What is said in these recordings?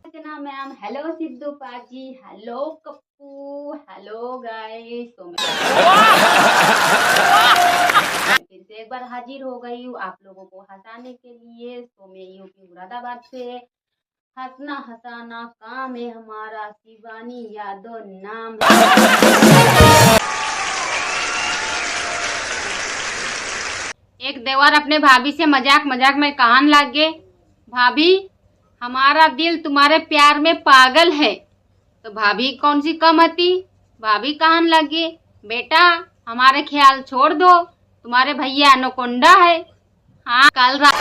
के नाम है हम। Hello Sidhu paaji, hello Kappu, hello guys. तो मैं फिर से एक बार हाजिर हो गई हूँ आप लोगों को हंसाने के लिए। तो मैं यूपी मुरादाबाद से। हंसना हंसाना काम है हमारा, शिवानी यादव नाम है। एक देवर अपने भाभी से मजाक मजाक में कहन लग गए, भाभी हमारा दिल तुम्हारे प्यार में पागल है। तो भाभी कौन सी कम हती, भाभी कहन लगी, बेटा हमारे ख्याल छोड़ दो, तुम्हारे भैया एनाकोंडा है। हाँ, कल रात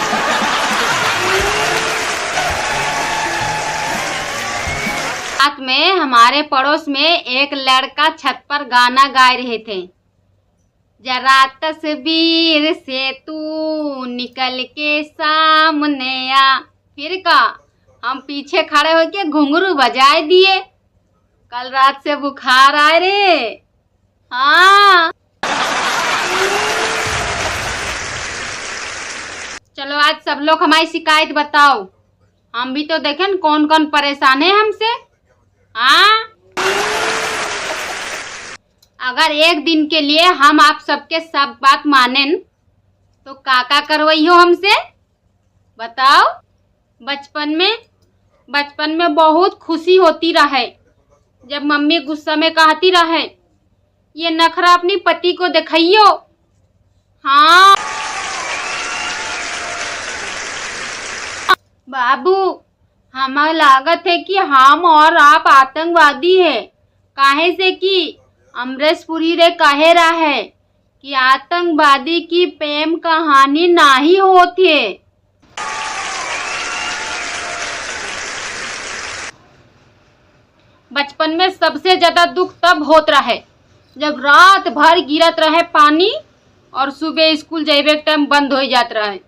में हमारे पड़ोस में एक लड़का छत पर गाना गा रहे थे। जरा तस्वीर से तू निकल के सामने आ। फिर का हम पीछे खड़े होके घुंघरू बजाए दिए। कल रात से बुखार आए रे। हाँ, चलो आज सब लोग हमारी शिकायत बताओ, हम भी तो देखें कौन कौन परेशान है हमसे। हाँ, अगर एक दिन के लिए हम आप सबके सब बात मानें तो काका करवई हो हमसे बताओ। बचपन में बहुत खुशी होती रहे जब मम्मी गुस्सा में कहती रहे, ये नखरा अपनी पति को दिखाइयो। हाँ बाबू, हमें लागत है कि हम और आप आतंकवादी है। काहे से कि अमरीश पुरी रे कहे रहा है कि आतंकवादी की प्रेम कहानी नहीं होती है। बचपन में सबसे ज्यादा दुख तब होत रहे जब रात भर गिरत रहे पानी और सुबह स्कूल जाइबे के टाइम बंद हो जात रहे।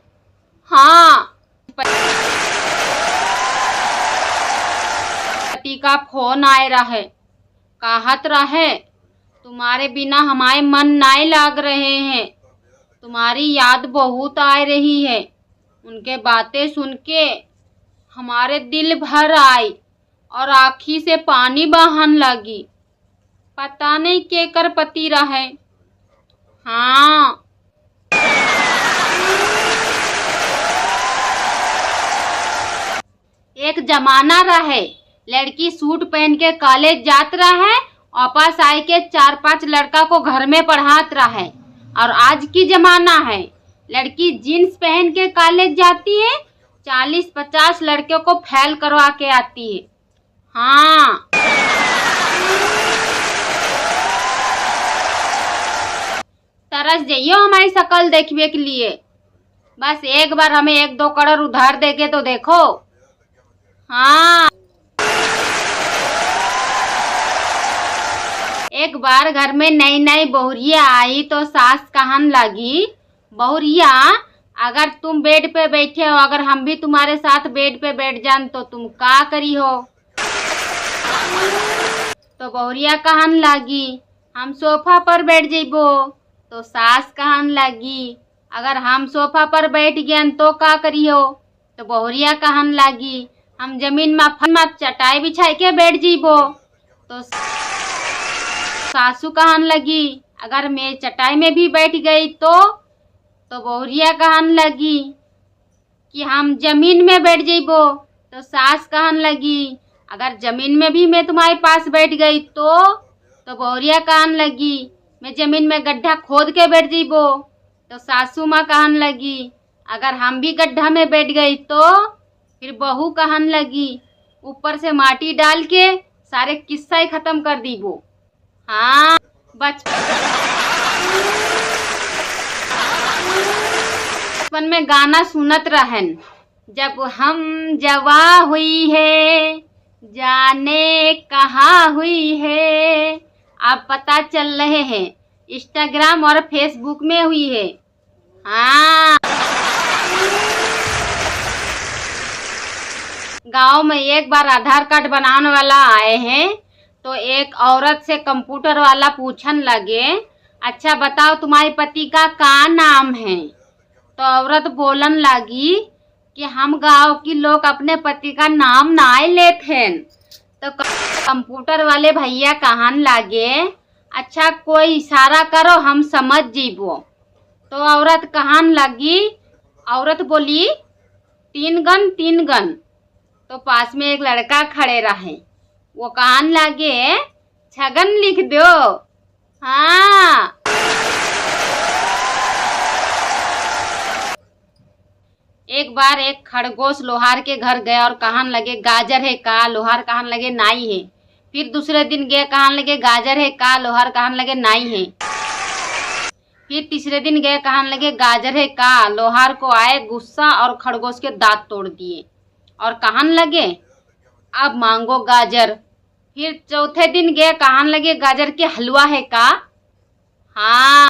हाँ, पति का फोन आए रहे, कहत रहे तुम्हारे बिना हमारे मन नहीं लग रहे हैं, तुम्हारी याद बहुत आ रही है। उनके बातें सुन के हमारे दिल भर आई और आँखी से पानी बहन लगी। पता नहीं केकर पति रहे। हाँ, एक जमाना रहे लड़की सूट पहन के कॉलेज जात रहे, वापस आए के 4-5 लड़का को घर में पढ़ात रहे। और आज की जमाना है लड़की जीन्स पहन के कॉलेज जाती है, 40-50 लड़कियों को फेल करवा के आती है। हाँ, तरस जाइयो हमारी शक्ल देखने के लिए। बस एक बार हमें 1-2 करोड़ उधार देके तो देखो। हाँ, एक बार घर में नई नई बहुरिया आई तो सास कहन लगी, बहुरिया अगर तुम बेड पे बैठे हो, अगर हम भी तुम्हारे साथ बेड पे बैठ जान तो तुम का करी हो। तो बहुरिया कहन लगी, हम सोफा पर बैठ जइबो। तो सास कहन लगी, अगर हम सोफा पर बैठ गए तो का करी हो। तो बहुरिया कहन लगी, हम जमीन में चटाई बिछाई के बैठ जइबो। तो सासू कहन लगी, अगर मैं चटाई में भी बैठ गई तो बहुरिया कहन लगी कि हम जमीन में बैठ जइबो। तो सास कहन लगी, अगर जमीन में भी मैं तुम्हारे पास बैठ गई तो बहुरिया कहन लगी, मैं जमीन में गड्ढा खोद के बैठ जइबो। तो सासू माँ कहन लगी, अगर हम भी गड्ढा में बैठ गई तो फिर बहू कहन लगी, ऊपर से माटी डाल के सारे किस्सा ही खत्म कर दीबो। हाँ, बचपन में गाना सुनत रहन, जब हम जवा हुई है जाने कहाँ हुई है। अब पता चल रहे हैं इंस्टाग्राम और फेसबुक में हुई है। हाँ, गांव में एक बार आधार कार्ड बनाने वाला आए हैं तो एक औरत से कंप्यूटर वाला पूछन लगे, अच्छा बताओ तुम्हारे पति का नाम है। तो औरत बोलन लगी कि हम गांव की लोग अपने पति का नाम ना लेते हैं। तो कंप्यूटर वाले भैया कहन लागे, अच्छा कोई इशारा करो हम समझ जीबो। तो औरत कहन लगी, औरत बोली 3 गन 3 गन। तो पास में एक लड़का खड़े रहे, वो कहन लागे 6 गन लिख दो। हाँ। एक बार एक खरगोश लोहार के घर गया और कहन लगे गाजर है का? लोहार कहन लगे नाई है। फिर दूसरे दिन गए, कहन लगे गाजर है का? लोहार कहन लगे नाई है। फिर तीसरे दिन गए, कहन लगे गाजर है का? लोहार को आए गुस्सा और खरगोश के दांत तोड़ दिए और कहन लगे अब मांगो गाजर। फिर चौथे दिन गए, कहन लगे गाजर के हलवा है का? हाँ।